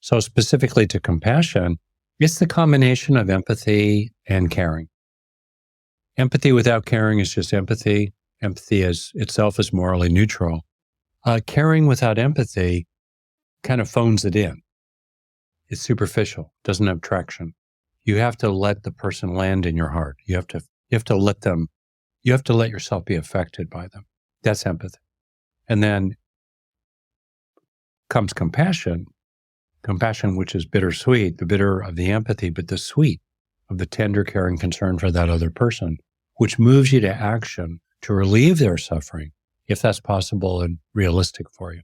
So specifically to compassion, it's the combination of empathy and caring. Empathy without caring is just empathy. Empathy itself is morally neutral. Caring without empathy kind of phones it in. It's superficial, doesn't have traction. You have to let the person land in your heart. You have to let yourself be affected by them. That's empathy. And then comes compassion, which is bittersweet, the bitter of the empathy, but the sweet of the tender, caring concern for that other person, which moves you to action to relieve their suffering, if that's possible and realistic for you.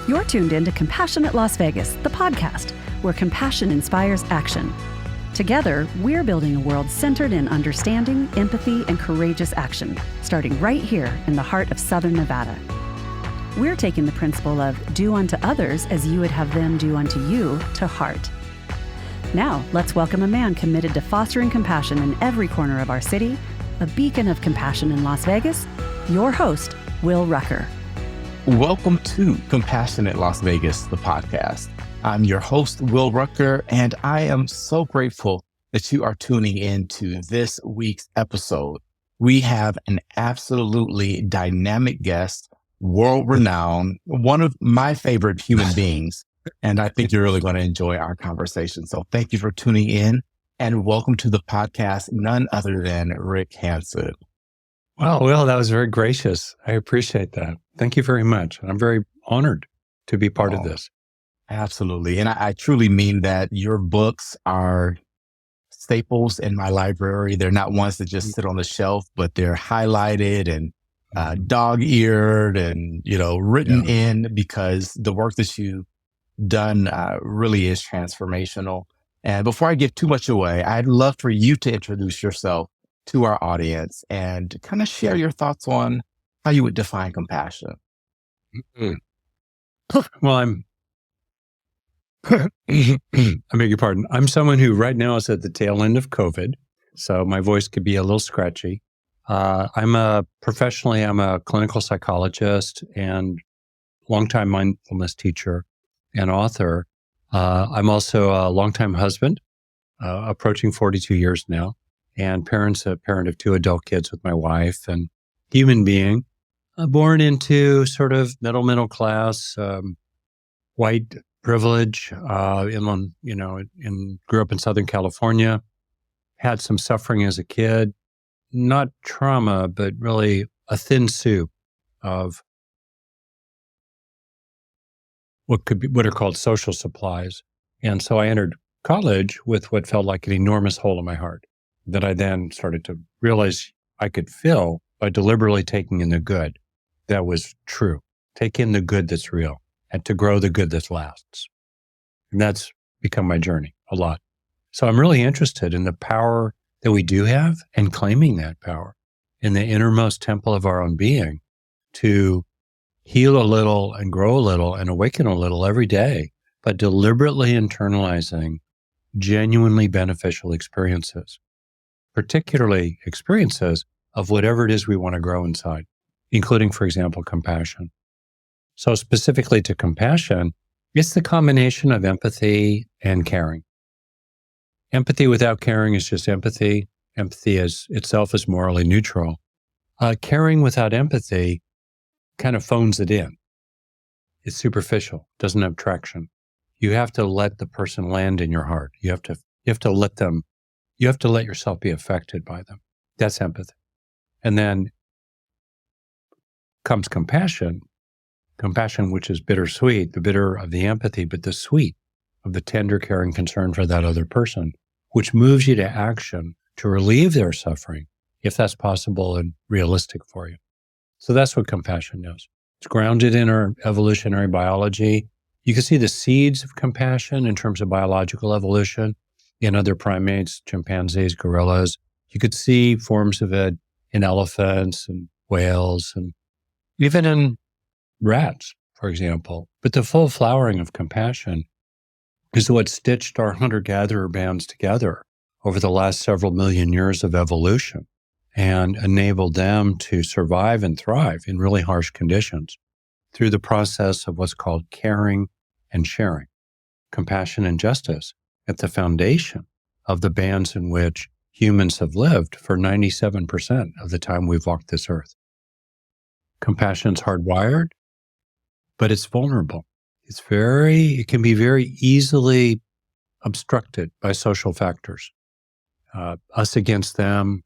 You're tuned in to Compassionate Las Vegas, the podcast, where compassion inspires action. Together, we're building a world centered in understanding, empathy, and courageous action, starting right here in the heart of Southern Nevada. We're taking the principle of do unto others as you would have them do unto you to heart. Now, let's welcome a man committed to fostering compassion in every corner of our city, a beacon of compassion in Las Vegas, your host, Will Rucker. Welcome to Compassionate Las Vegas, the podcast. I'm your host, Will Rucker, and I am so grateful that you are tuning in to this week's episode. We have an absolutely dynamic guest, world-renowned, one of my favorite human beings, and I think you're really going to enjoy our conversation. So thank you for tuning in, and welcome to the podcast, none other than Rick Hanson. Wow, Will, that was very gracious. I appreciate that. Thank you very much. I'm very honored to be part of this. Absolutely. And I truly mean that. Your books are staples in my library. They're not ones that just sit on the shelf, but they're highlighted and dog-eared and, written in, because the work that you've done really is transformational. And before I give too much away, I'd love for you to introduce yourself to our audience and kind of share your thoughts on how you would define compassion. Well, I beg your pardon. I'm someone who right now is at the tail end of COVID, so my voice could be a little scratchy. Professionally, I'm a clinical psychologist and longtime mindfulness teacher and author. I'm also a longtime husband, approaching 42 years now, and a parent of 2 adult kids with my wife, and human being, born into sort of middle class, white privilege, grew up in Southern California, had some suffering as a kid, not trauma, but really a thin soup of what are called social supplies. And so I entered college with what felt like an enormous hole in my heart that I then started to realize I could fill by deliberately taking in the good that was true, take in the good that's real, and to grow the good that lasts. And that's become my journey a lot. So I'm really interested in the power that we do have and claiming that power in the innermost temple of our own being to heal a little and grow a little and awaken a little every day, but deliberately internalizing genuinely beneficial experiences, particularly experiences of whatever it is we want to grow inside, including, for example, compassion. So specifically to compassion, it's the combination of empathy and caring. Empathy without caring is just empathy. Empathy itself is morally neutral. Caring without empathy kind of phones it in. It's superficial, doesn't have traction. You have to let the person land in your heart. You have to let yourself be affected by them. That's empathy. And then comes compassion, which is bittersweet, the bitter of the empathy, but the sweet of the tender, caring concern for that other person, which moves you to action to relieve their suffering, if that's possible and realistic for you. So that's what compassion is. It's grounded in our evolutionary biology. You can see the seeds of compassion in terms of biological evolution in other primates, chimpanzees, gorillas. You could see forms of it in elephants and whales and even in rats, for example. But the full flowering of compassion is what stitched our hunter-gatherer bands together over the last several million years of evolution and enabled them to survive and thrive in really harsh conditions through the process of what's called caring and sharing. compassion and justice at the foundation of the bands in which humans have lived for 97% of the time we've walked this earth. Compassion's hardwired, but it's vulnerable. It can be very easily obstructed by social factors. Us against them,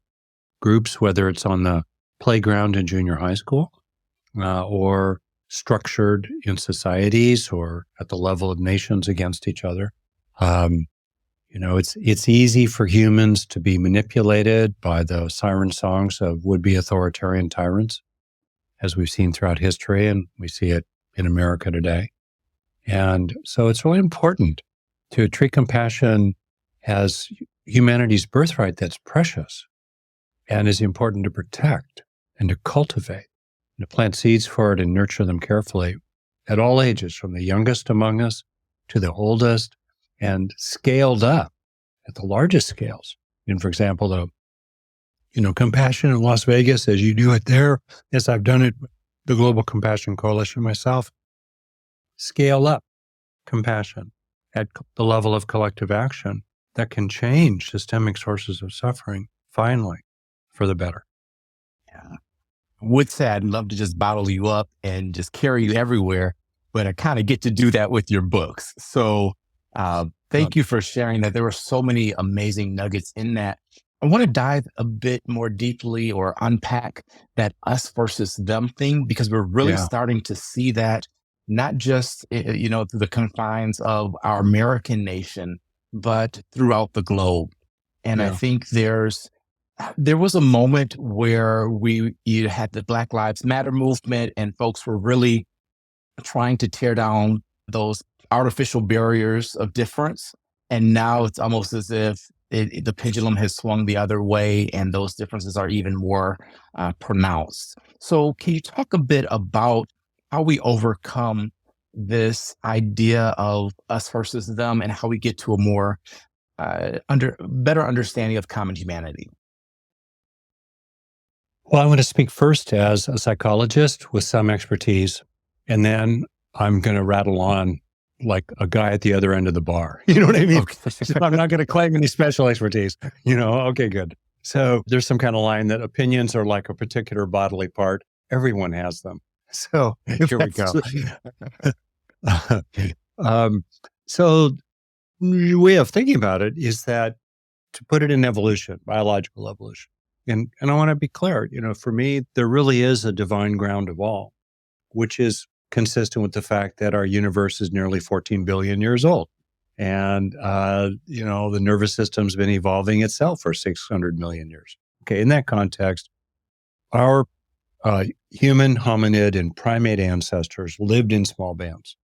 groups, whether it's on the playground in junior high school, or structured in societies or at the level of nations against each other. It's easy for humans to be manipulated by the siren songs of would-be authoritarian tyrants, as we've seen throughout history, and we see it in America today. And so it's really important to treat compassion as humanity's birthright that's precious and is important to protect and to cultivate, and to plant seeds for it and nurture them carefully at all ages, from the youngest among us to the oldest, and scaled up at the largest scales. And for example, compassion in Las Vegas, as you do it there, as I've done it, the Global Compassion Coalition myself, scale up compassion at the level of collective action that can change systemic sources of suffering, finally, for the better. Yeah. Would say I'd love to just bottle you up and just carry you everywhere, but I kind of get to do that with your books. So thank you for sharing that. There were so many amazing nuggets in that. I want to dive a bit more deeply or unpack that us versus them thing, because we're really starting to see that not just, through the confines of our American nation, but throughout the globe. And I think there was a moment where you had the Black Lives Matter movement, and folks were really trying to tear down those artificial barriers of difference. And now it's almost as if the pendulum has swung the other way, and those differences are even more pronounced. So can you talk a bit about how we overcome this idea of us versus them, and how we get to a more better understanding of common humanity? Well, I want to speak first as a psychologist with some expertise, and then I'm going to rattle on like a guy at the other end of the bar. You know what I mean? Okay. So I'm not going to claim any special expertise. Okay, good. So there's some kind of line that opinions are like a particular bodily part. Everyone has them. So here we go. So the way of thinking about it is that to put it in evolution, biological evolution. And I want to be clear, for me, there really is a divine ground of all, which is consistent with the fact that our universe is nearly 14 billion years old. And, the nervous system's been evolving itself for 600 million years. Okay, in that context, our human, hominid, and primate ancestors lived in small bands.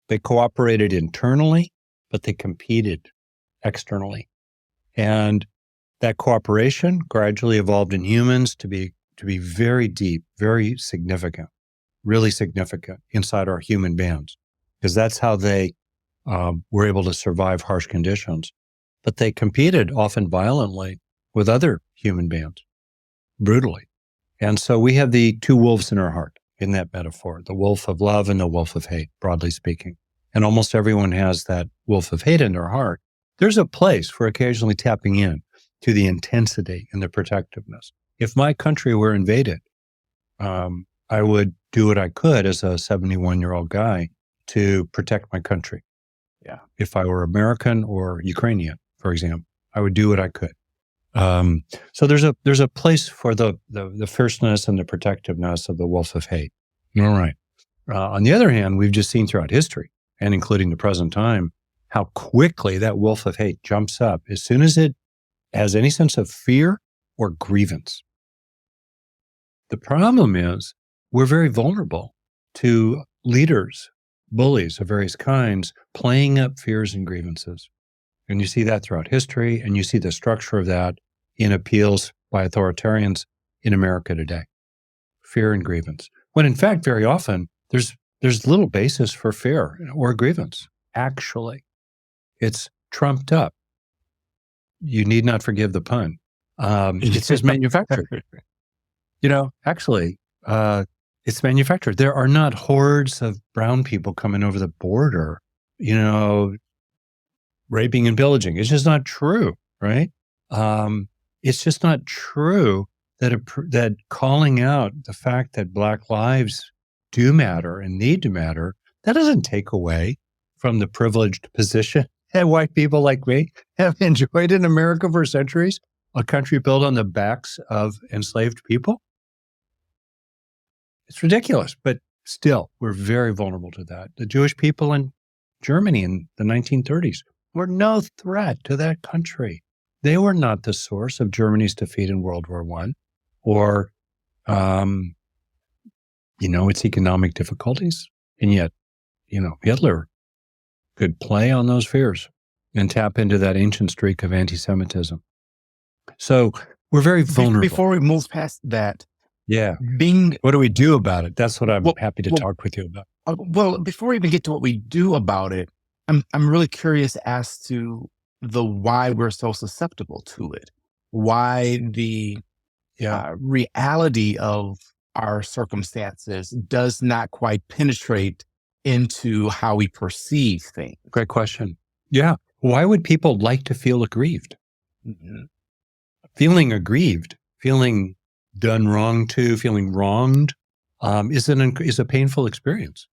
They cooperated internally, but they competed externally. And that cooperation gradually evolved in humans to be very deep, very significant, really significant inside our human bands, because that's how they were able to survive harsh conditions. But they competed often violently with other human bands, brutally. And so we have the two wolves in our heart in that metaphor, the wolf of love and the wolf of hate, broadly speaking. And almost everyone has that wolf of hate in their heart. There's a place for occasionally tapping in to the intensity and the protectiveness. If my country were invaded, I would do what I could as a 71-year-old guy to protect my country. Yeah. If I were American or Ukrainian, for example, I would do what I could. So there's a place for the fierceness and the protectiveness of the wolf of hate. All right. On the other hand, we've just seen throughout history, and including the present time, how quickly that wolf of hate jumps up as soon as it has any sense of fear or grievance. The problem is we're very vulnerable to leaders, bullies of various kinds, playing up fears and grievances. And you see that throughout history, and you see the structure of that in appeals by authoritarians in America today. Fear and grievance. When in fact, very often, there's little basis for fear or grievance. Actually, it's trumped up. You need not forgive the pun. It's just manufactured. Actually, it's manufactured. There are not hordes of brown people coming over the border raping and pillaging. It's just not true, right? It's just not true that calling out the fact that Black lives do matter and need to matter, that doesn't take away from the privileged position that white people like me have enjoyed in America for centuries, a country built on the backs of enslaved people. It's ridiculous, but still, we're very vulnerable to that. The Jewish people in Germany in the 1930s were no threat to that country. They were not the source of Germany's defeat in World War I or, its economic difficulties. And yet, Hitler could play on those fears and tap into that ancient streak of anti-Semitism. So we're very vulnerable. Before we move past that, yeah. What do we do about it? That's what I'm happy to talk with you about. Well, before we even get to what we do about it, I'm really curious as to the why we're so susceptible to it. Why the reality of our circumstances does not quite penetrate into how we perceive things. Great question. Yeah. Why would people like to feel aggrieved? Mm-hmm. Feeling aggrieved, feeling done wrong to, feeling wronged, is a painful experience.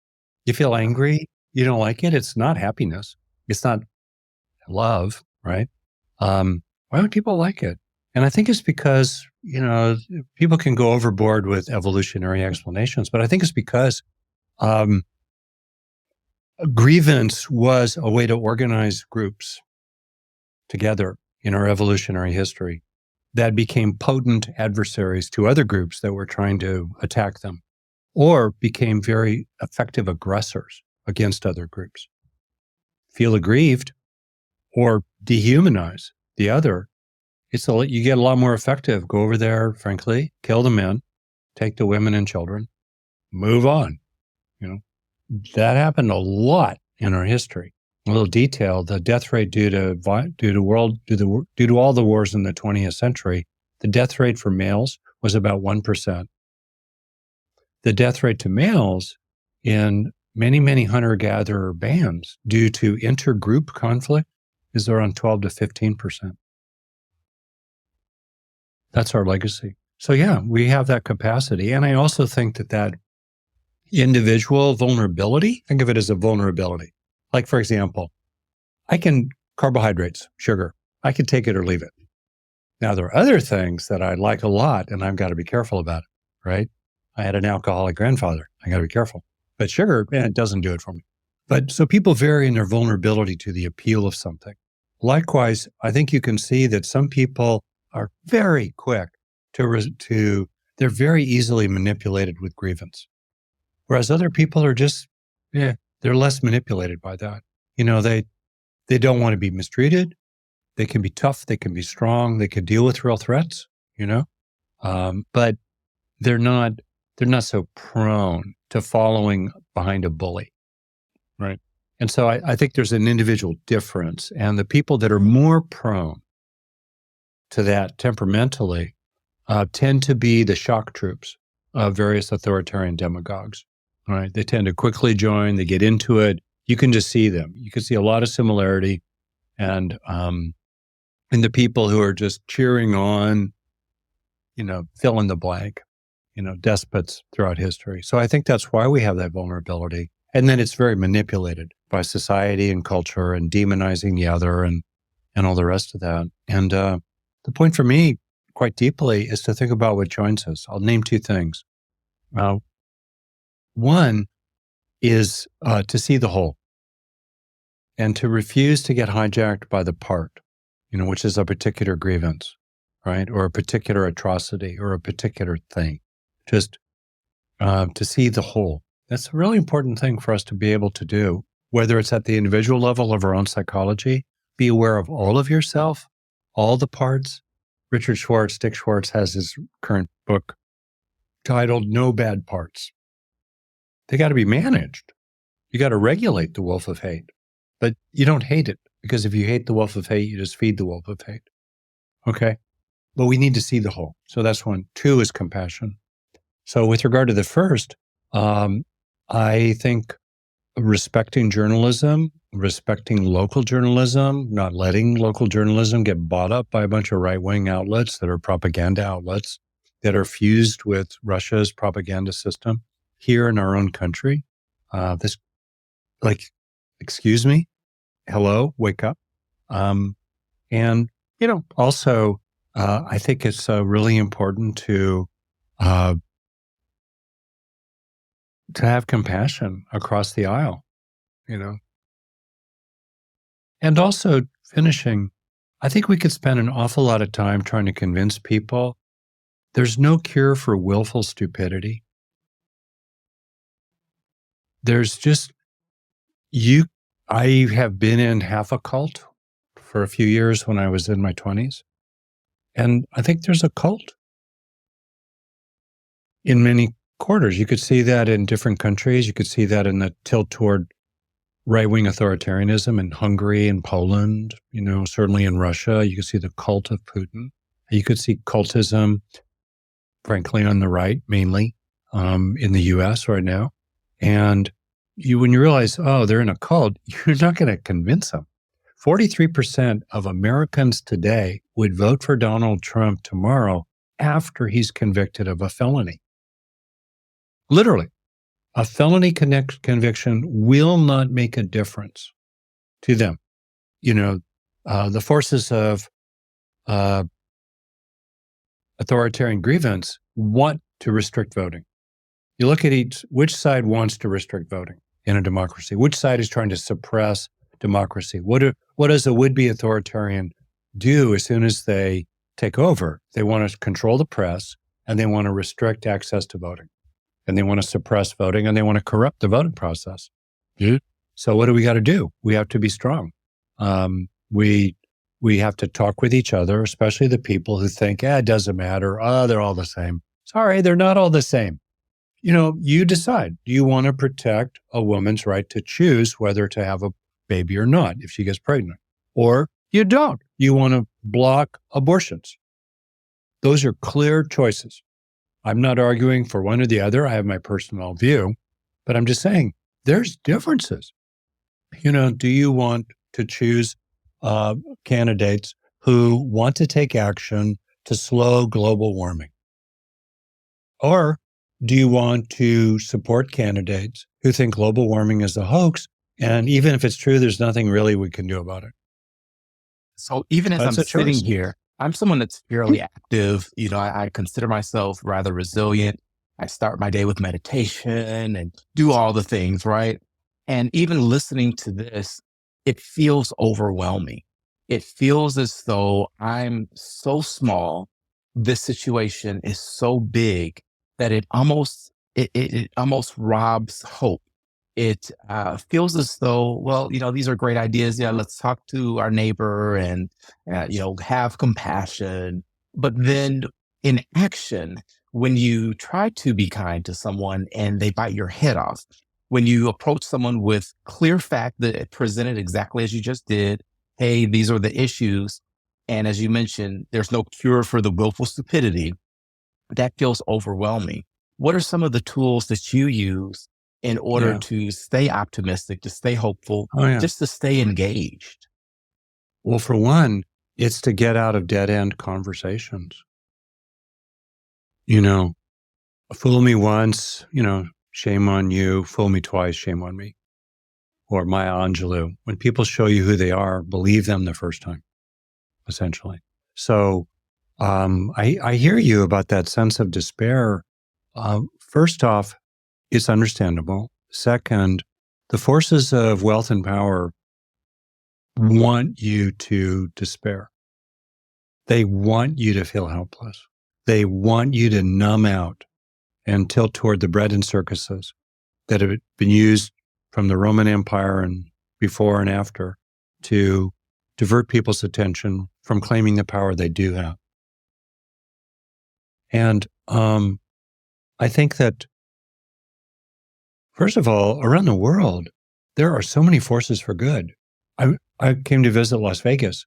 You feel angry, you don't like it. It's not happiness. It's not love, right? Why would people like it? And I think it's because, people can go overboard with evolutionary explanations, but I think it's because grievance was a way to organize groups together in our evolutionary history that became potent adversaries to other groups that were trying to attack them, or became very effective aggressors against other groups. Feel aggrieved or dehumanize the other, you get a lot more effective. Go over there, frankly, kill the men, take the women and children, move on. That happened a lot in our history. A little detail: the death rate due to all the wars in the 20th century, the death rate for males was about 1%. The death rate to males in many, many hunter-gatherer bands due to intergroup conflict is around 12 to 15%. That's our legacy. So yeah, we have that capacity. And I also think that individual vulnerability, think of it as a vulnerability. Like, for example, carbohydrates, sugar, I can take it or leave it. Now, there are other things that I like a lot, and I've got to be careful about it, right? I had an alcoholic grandfather. I got to be careful. But sugar, it doesn't do it for me. But so people vary in their vulnerability to the appeal of something. Likewise, I think you can see that some people are very quick they're very easily manipulated with grievance. Whereas other people are just, they're less manipulated by that. They don't want to be mistreated. They can be tough. They can be strong. They can deal with real threats, but they're not so prone to following behind a bully. Right. And so I think there's an individual difference, and the people that are more prone to that temperamentally tend to be the shock troops of various authoritarian demagogues. Right? They tend to quickly join. They get into it. You can just see them. You can see a lot of similarity, and in the people who are just cheering on, fill in the blank, despots throughout history. So I think that's why we have that vulnerability. And then it's very manipulated by society and culture and demonizing the other and all the rest of that. And the point for me, quite deeply, is to think about what joins us. I'll name two things. One is to see the whole and to refuse to get hijacked by the part, which is a particular grievance, right? Or a particular atrocity or a particular thing. Just to see the whole. That's a really important thing for us to be able to do, whether it's at the individual level of our own psychology. Be aware of all of yourself, all the parts. Dick Schwartz has his current book titled No Bad Parts. They got to be managed. You got to regulate the wolf of hate, but you don't hate it, because if you hate the wolf of hate, you just feed the wolf of hate. Okay. But we need to see the whole. So that's one. Two is compassion. So with regard to the first, I think respecting journalism, respecting local journalism, not letting local journalism get bought up by a bunch of right-wing outlets that are propaganda outlets that are fused with Russia's propaganda system here in our own country. Excuse me, hello, wake up. And, also, I think it's really important to have compassion across the aisle, And also finishing, I think we could spend an awful lot of time trying to convince people there's no cure for willful stupidity. There's just, I have been in half a cult for a few years when I was in my 20s. And I think there's a cult in many quarters. You could see that in different countries. You could see that in the tilt toward right-wing authoritarianism in Hungary and Poland, certainly in Russia. You could see the cult of Putin. You could see cultism, frankly, on the right, mainly in the US right now. And when you realize, they're in a cult, you're not going to convince them. 43% of Americans today would vote for Donald Trump tomorrow after he's convicted of a felony. Literally, a felony conviction will not make a difference to them. The forces of authoritarian grievance want to restrict voting. You look at which side wants to restrict voting in a democracy? Which side is trying to suppress democracy? What does a would-be authoritarian do as soon as they take over? They want to control the press, and they want to restrict access to voting, and they want to suppress voting, and they want to corrupt the voting process. Yeah. So what do we got to do? We have to be strong. We have to talk with each other, especially the people who think, it doesn't matter. They're all the same. Sorry, they're not all the same. You decide. Do you want to protect a woman's right to choose whether to have a baby or not if she gets pregnant? Or you don't. You want to block abortions. Those are clear choices. I'm not arguing for one or the other. I have my personal view, but I'm just saying there's differences. Do you want to choose candidates who want to take action to slow global warming? Or do you want to support candidates who think global warming is a hoax, and even if it's true, there's nothing really we can do about it? So even as I'm sitting here, I'm someone that's fairly active. I consider myself rather resilient. I start my day with meditation and do all the things, right? And even listening to this, it feels overwhelming. It feels as though I'm so small. This situation is so big that it almost robs hope. It feels as though, these are great ideas. Yeah, let's talk to our neighbor and, have compassion. But then in action, when you try to be kind to someone and they bite your head off, when you approach someone with clear fact that it presented exactly as you just did, hey, these are the issues. And as you mentioned, there's no cure for the willful stupidity. That feels overwhelming. What are some of the tools that you use in order to stay optimistic, to stay hopeful, just to stay engaged? Well, for one, it's to get out of dead-end conversations. Fool me once, shame on you. Fool me twice, shame on me. Or Maya Angelou. When people show you who they are, believe them the first time, essentially. So I hear you about that sense of despair. First off, it's understandable. Second, the forces of wealth and power want you to despair. They want you to feel helpless. They want you to numb out and tilt toward the bread and circuses that have been used from the Roman Empire and before and after to divert people's attention from claiming the power they do have. And I think that, first of all, around the world, there are so many forces for good. I came to visit Las Vegas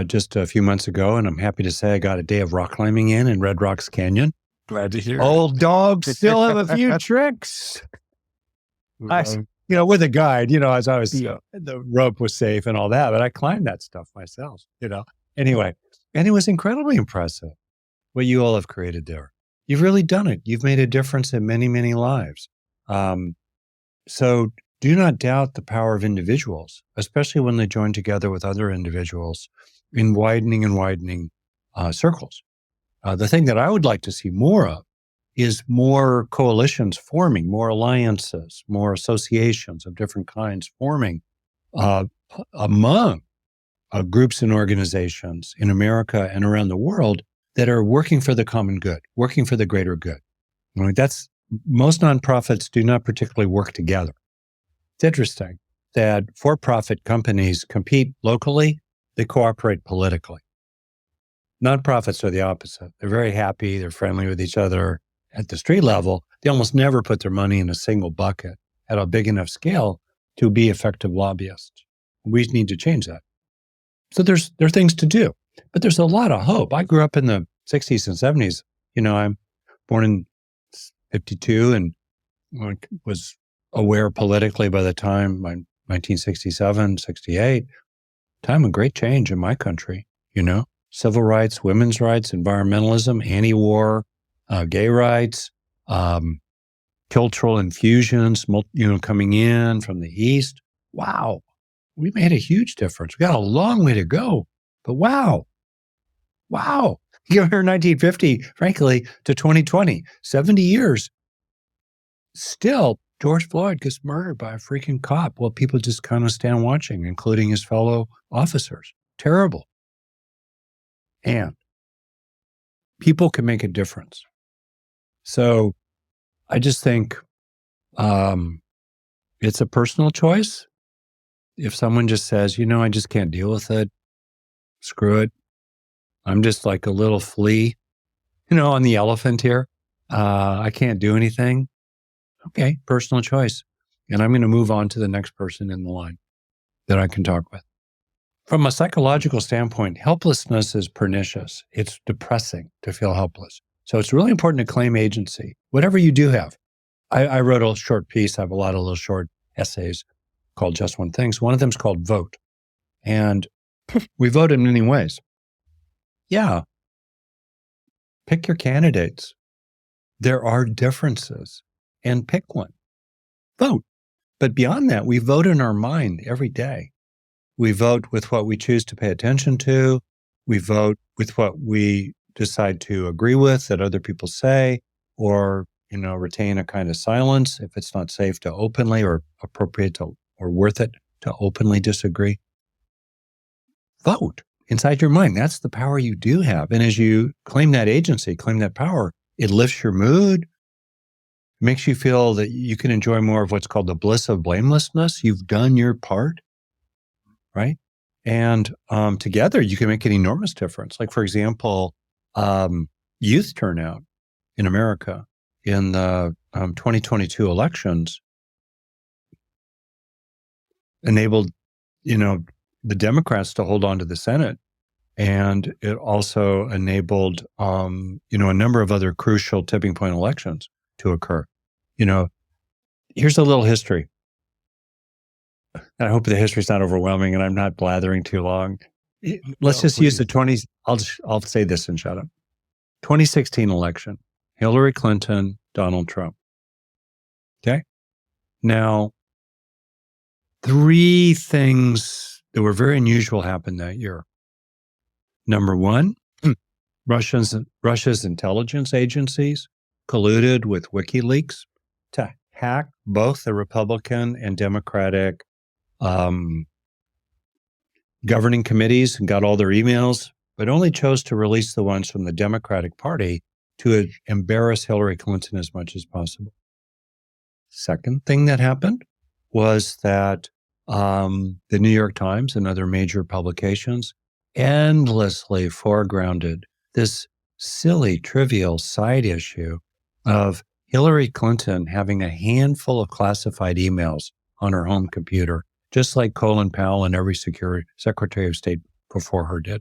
just a few months ago, and I'm happy to say I got a day of rock climbing in Red Rocks Canyon. Glad to hear. Old dogs still have a few tricks. with a guide, as I was, the rope was safe and all that, but I climbed that stuff myself, Anyway, and it was incredibly impressive what you all have created there. You've really done it. You've made a difference in many, many lives. So do not doubt the power of individuals, especially when they join together with other individuals in widening and widening circles. The thing that I would like to see more of is more coalitions forming, more alliances, more associations of different kinds forming among groups and organizations in America and around the world that are working for the common good, working for the greater good. Most nonprofits do not particularly work together. It's interesting that for-profit companies compete locally, they cooperate politically. Nonprofits are the opposite. They're very happy, they're friendly with each other. At the street level, they almost never put their money in a single bucket at a big enough scale to be effective lobbyists. We need to change that. So there are things to do, but there's a lot of hope. I grew up in the 60s and 70s. I'm born in 52 and was aware politically by the time 1967, 68. Time of great change in my country, civil rights, women's rights, environmentalism, anti-war, gay rights, cultural infusions, coming in from the East. Wow. We made a huge difference. We got a long way to go, but wow. Here in 1950, frankly, to 2020, 70 years. Still, George Floyd gets murdered by a freaking cop while people just kind of stand watching, including his fellow officers. Terrible. And people can make a difference. So I just think it's a personal choice. If someone just says, I just can't deal with it, screw it. I'm just like a little flea, on the elephant here. I can't do anything. Okay, personal choice. And I'm going to move on to the next person in the line that I can talk with. From a psychological standpoint, helplessness is pernicious. It's depressing to feel helpless. So it's really important to claim agency, whatever you do have. I wrote a short piece. I have a lot of little short essays called Just One Things. One of them is called Vote. And we vote in many ways. Yeah. Pick your candidates. There are differences. And pick one. Vote. But beyond that, we vote in our mind every day. We vote with what we choose to pay attention to. We vote with what we decide to agree with that other people say, or, retain a kind of silence if it's not safe to openly or appropriate to, or worth it to openly disagree. Vote inside your mind. That's the power you do have. And as you claim that agency, claim that power, it lifts your mood, makes you feel that you can enjoy more of what's called the bliss of blamelessness. You've done your part, right? And together you can make an enormous difference. Like, for example, youth turnout in America in the 2022 elections enabled, the Democrats to hold on to the Senate. And it also enabled, a number of other crucial tipping point elections to occur. Here's a little history. And I hope the history's not overwhelming and I'm not blathering too long. Let's just use the 20s. I'll say this and shut up. 2016 election, Hillary Clinton, Donald Trump. Okay. Now, 3 things that were very unusual happened that year. Number one, Russia's intelligence agencies colluded with WikiLeaks to hack both the Republican and Democratic governing committees and got all their emails, but only chose to release the ones from the Democratic Party to embarrass Hillary Clinton as much as possible. Second thing that happened was that the New York Times and other major publications endlessly foregrounded this silly, trivial side issue of Hillary Clinton having a handful of classified emails on her home computer, just like Colin Powell and every Secretary of State before her did,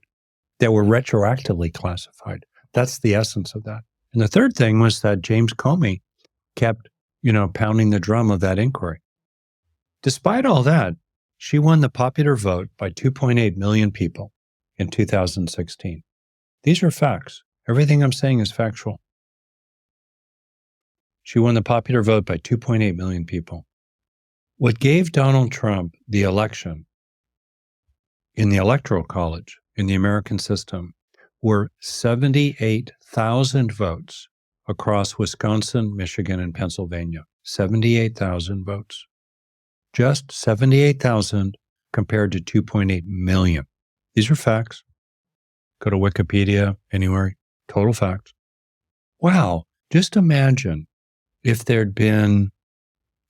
that were retroactively classified. That's the essence of that. And the third thing was that James Comey kept, pounding the drum of that inquiry. Despite all that, she won the popular vote by 2.8 million people in 2016. These are facts. Everything I'm saying is factual. She won the popular vote by 2.8 million people. What gave Donald Trump the election in the Electoral College, in the American system, were 78,000 votes across Wisconsin, Michigan, and Pennsylvania. 78,000 votes. Just 78,000 compared to 2.8 million. These are facts. Go to Wikipedia, anywhere, total facts. Wow, just imagine if there'd been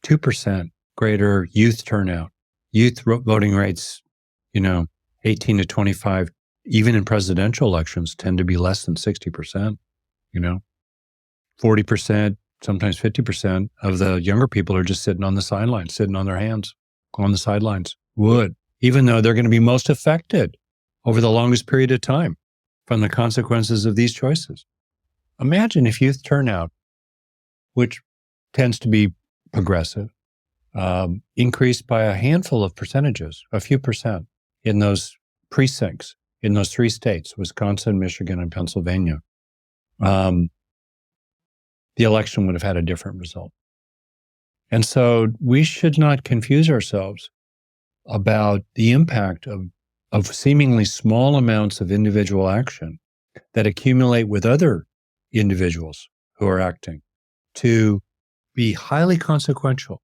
2% greater youth turnout, youth voting rates, 18 to 25, even in presidential elections, tend to be less than 60%, 40%, sometimes 50% of the younger people are just sitting on the sidelines, sitting on their hands on the sidelines, even though they're going to be most affected over the longest period of time from the consequences of these choices. Imagine if youth turnout, which tends to be progressive, increased by a handful of percentages, a few percent, in those precincts, in those 3 states, Wisconsin, Michigan, and Pennsylvania. The election would have had a different result. And so we should not confuse ourselves about the impact of seemingly small amounts of individual action that accumulate with other individuals who are acting to be highly consequential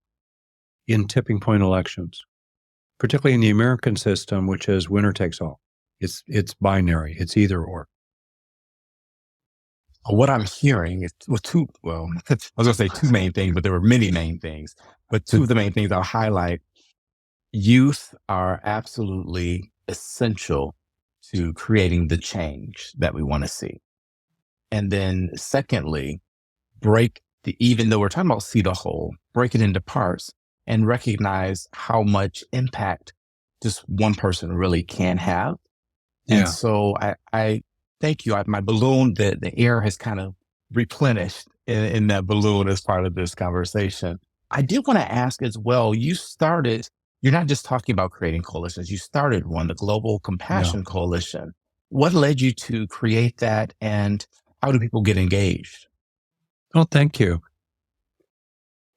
in tipping point elections, particularly in the American system, which is winner takes all. It's binary. It's either or. What I'm hearing is, I was going to say two main things, but there were many main things. But two of the main things I'll highlight: youth are absolutely essential to creating the change that we want to see. And then secondly, even though we're talking about see the whole, break it into parts and recognize how much impact just one person really can have. Yeah. And so I thank you. My balloon, the air has kind of replenished in that balloon as part of this conversation. I did want to ask as well, you're not just talking about creating coalitions. You started one, the Global Compassion Coalition. What led you to create that, and how do people get engaged? Oh, thank you.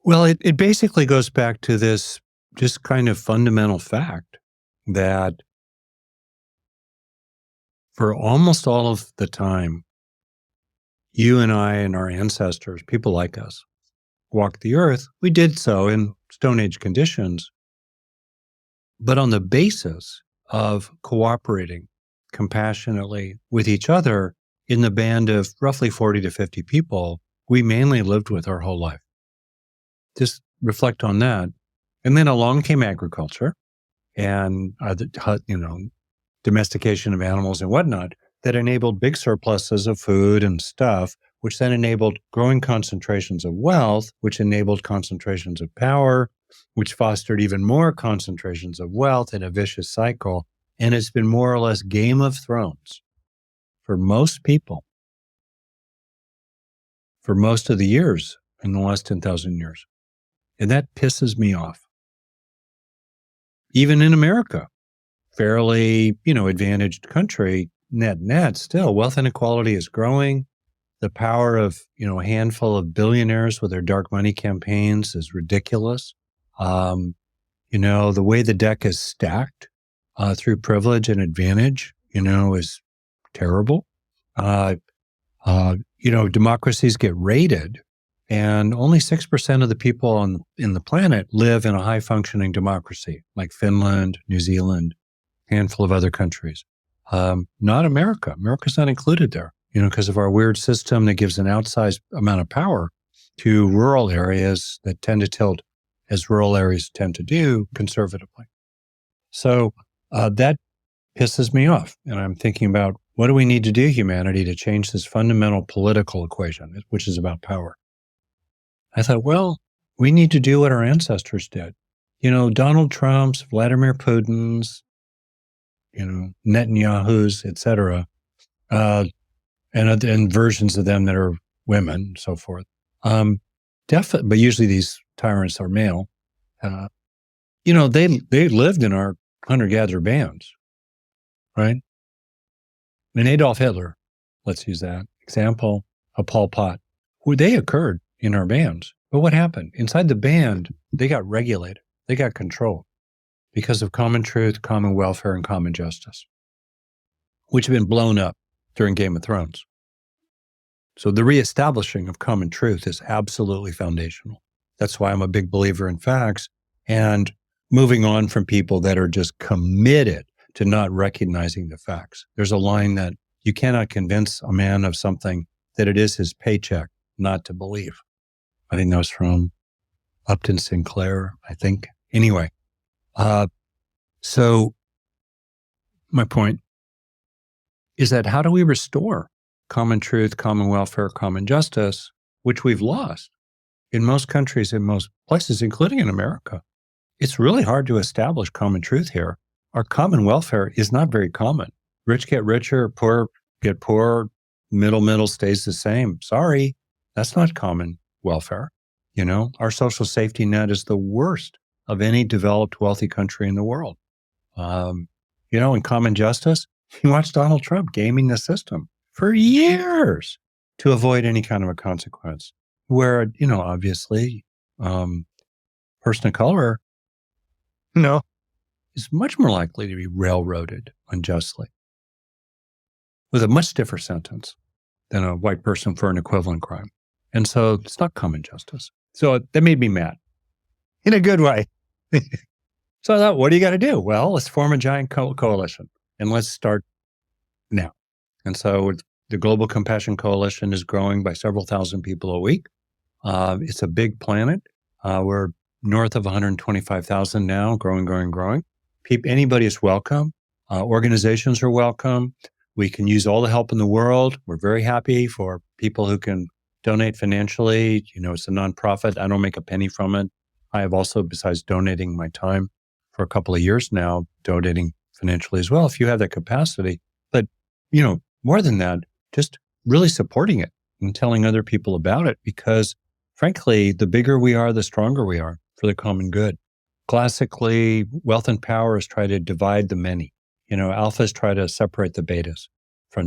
Well, it basically goes back to this just kind of fundamental fact that for almost all of the time, you and I and our ancestors, people like us, walked the earth. We did so in Stone Age conditions, but on the basis of cooperating compassionately with each other in the band of roughly 40 to 50 people we mainly lived with our whole life. Just reflect on that. And then along came agriculture and, domestication of animals and whatnot that enabled big surpluses of food and stuff, which then enabled growing concentrations of wealth, which enabled concentrations of power, which fostered even more concentrations of wealth in a vicious cycle. And it's been more or less Game of Thrones for most people for most of the years in the last 10,000 years. And that pisses me off. Even in America, fairly, advantaged country, net still, wealth inequality is growing. The power of, a handful of billionaires with their dark money campaigns is ridiculous. The way the deck is stacked through privilege and advantage, is terrible. Democracies get raided, and only 6% of the people in the planet live in a high-functioning democracy, like Finland, New Zealand, a handful of other countries. Not America. America's not included there, because of our weird system that gives an outsized amount of power to rural areas that tend to tilt, as rural areas tend to do, conservatively. So that pisses me off. And I'm thinking about, what do we need to do, humanity, to change this fundamental political equation, which is about power? I thought, we need to do what our ancestors did. Donald Trump's, Vladimir Putin's, Netanyahu's, et cetera, and versions of them that are women and so forth. But usually these tyrants are male. they lived in our hunter-gatherer bands, right? And Adolf Hitler, let's use that example, a Pol Pot, who they occurred in our bands. But what happened? Inside the band, they got regulated. They got controlled because of common truth, common welfare, and common justice, which have been blown up during Game of Thrones. So the reestablishing of common truth is absolutely foundational. That's why I'm a big believer in facts and moving on from people that are just committed to not recognizing the facts. There's a line that you cannot convince a man of something that it is his paycheck not to believe. I think that was from Upton Sinclair, I think. Anyway, so my point is that how do we restore common truth, common welfare, common justice, which we've lost in most countries, in most places, including in America? It's really hard to establish common truth here. Our common welfare is not very common. Rich get richer, poor get poorer, middle stays the same. Sorry, that's not common welfare. Our social safety net is the worst of any developed, wealthy country in the world. In common justice, you watch Donald Trump gaming the system for years to avoid any kind of a consequence. Where, obviously, person of color, is much more likely to be railroaded unjustly with a much stiffer sentence than a white person for an equivalent crime. And so it's not common justice. So that made me mad in a good way. So I thought, what do you got to do? Well, let's form a giant coalition and let's start now. And so the Global Compassion Coalition is growing by several thousand people a week. It's a big planet. We're north of 125,000 now, growing. Anybody is welcome. Organizations are welcome. We can use all the help in the world. We're very happy for people who can donate financially. It's a nonprofit. I don't make a penny from it. I have also, besides donating my time for a couple of years now, donating financially as well, if you have that capacity. But, more than that, just really supporting it and telling other people about it, because frankly, the bigger we are, the stronger we are for the common good. Classically, wealth and power is try to divide the many. Alphas try to separate the betas,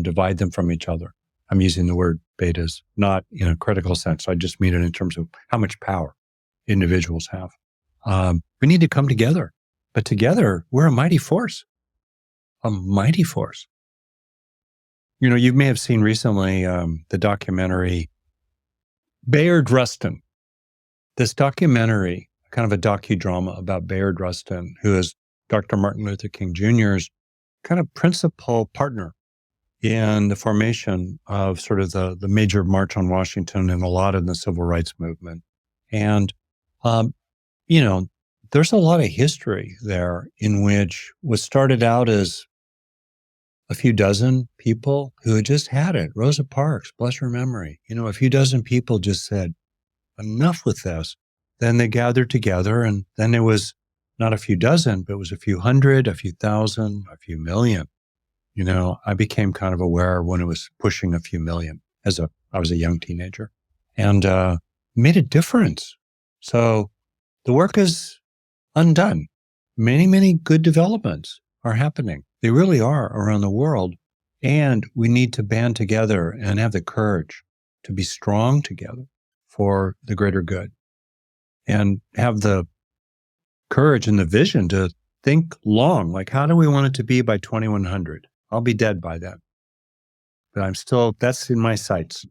divide them from each other. I'm using the word betas, not in a critical sense. I just mean it in terms of how much power individuals have. We need to come together, but together we're a mighty force. A mighty force. You may have seen recently the documentary Bayard Rustin. This documentary, kind of a docudrama about Bayard Rustin, who is Dr. Martin Luther King Jr.'s kind of principal partner in the formation of sort of the major March on Washington and a lot in the civil rights movement. And, there's a lot of history there in which what started out as a few dozen people who had just had it. Rosa Parks, bless her memory. A few dozen people just said, enough with this. Then they gathered together, and then there was not a few dozen, but it was a few hundred, a few thousand, a few million. I became kind of aware when it was pushing a few million I was a young teenager, and made a difference. So the work is undone. Many, many good developments are happening. They really are around the world. And we need to band together and have the courage to be strong together for the greater good, and have the courage and the vision to think long. Like, how do we want it to be by 2100? I'll be dead by then. But that's in my sights.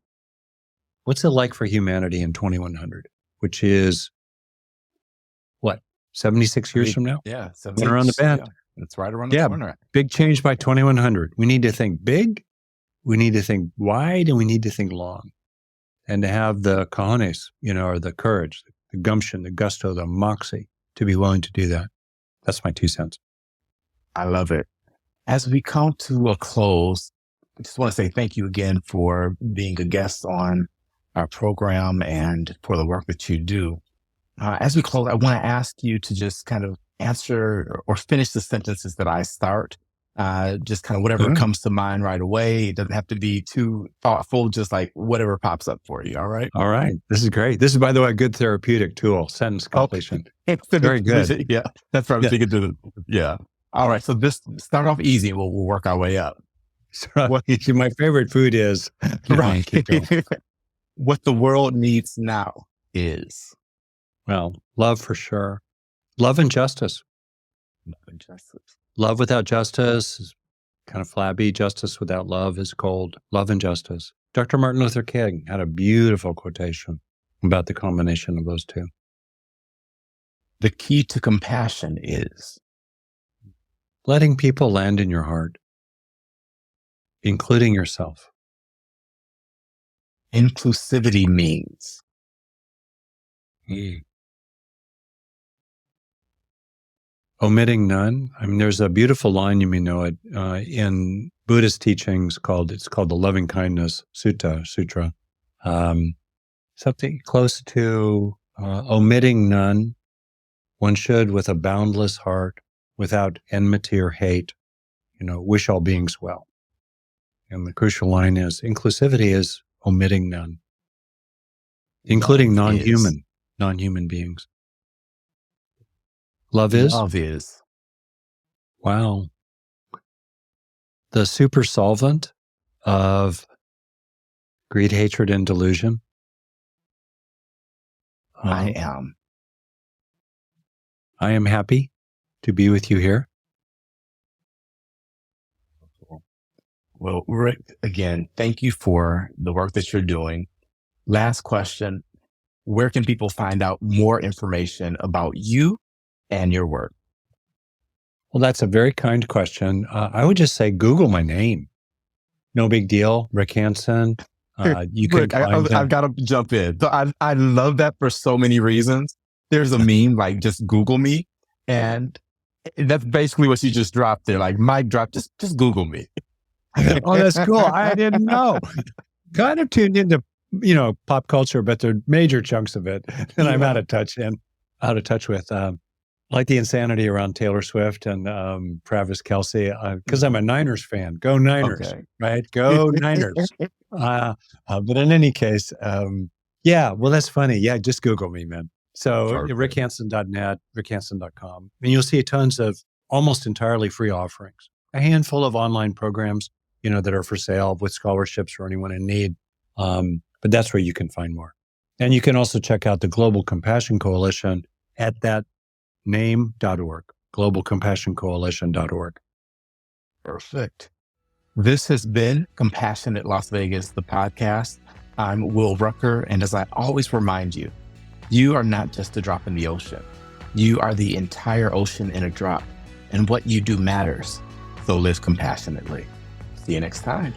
What's it like for humanity in 2100, which is what, 76 years from now? Yeah. Right around the bend. Yeah, it's right around the corner. Big change by 2100. We need to think big, we need to think wide, and we need to think long. And to have the cojones, or the courage, the gumption, the gusto, the moxie to be willing to do that. That's my 2 cents. I love it. As we come to a close, I just want to say thank you again for being a guest on our program and for the work that you do. As we close, I want to ask you to just kind of answer or finish the sentences that I start. Just kind of whatever comes to mind right away. It doesn't have to be too thoughtful, just like whatever pops up for you. All right. All right. This is great. This is, by the way, a good therapeutic tool. Sentence completion. Very good. Yeah. That's right. I'm thinking to yeah. All right. So this start off easy and we'll work our way up. My favorite food is right. What the world needs now is, well, love for sure. Love and justice. Love and justice. Love without justice is kind of flabby. Justice without love is cold. Love and justice. Dr. Martin Luther King had a beautiful quotation about the combination of those two. The key to compassion is letting people land in your heart, including yourself. Inclusivity means omitting none. I mean, there's a beautiful line, you may know it, in Buddhist teachings it's called the Loving Kindness Sutra. Something close to omitting none. One should, with a boundless heart, without enmity or hate, wish all beings well. And the crucial line is inclusivity is omitting none, including non-human beings. Love is? Love is. Wow. The super solvent of greed, hatred, and delusion. I am happy to be with you here. Well, Rick, again, thank you for the work that you're doing. Last question. Where can people find out more information about you and your work? Well, that's a very kind question. I would just say Google my name. No big deal. Rick Hanson. You can Rick, I've got to jump in. So I love that for so many reasons. There's a meme like just Google me. And that's basically what you just dropped there. Like mic drop, just Google me. Oh, that's cool. I didn't know. Kind of tuned into, pop culture, but there are major chunks of it that I'm out of touch with. Like the insanity around Taylor Swift and Travis Kelce, because I'm a Niners fan. Go Niners, right? Go Niners. But in any case, well, that's funny. Yeah, just Google me, man. So rickhanson.net, rickhanson.com. And you'll see tons of almost entirely free offerings. A handful of online programs, that are for sale with scholarships for anyone in need. But that's where you can find more. And you can also check out the Global Compassion Coalition at that name.org, globalcompassioncoalition.org. Perfect. This has been Compassionate Las Vegas, the podcast. I'm Will Rucker. And as I always remind you, you are not just a drop in the ocean. You are the entire ocean in a drop. And what you do matters. So live compassionately. See you next time.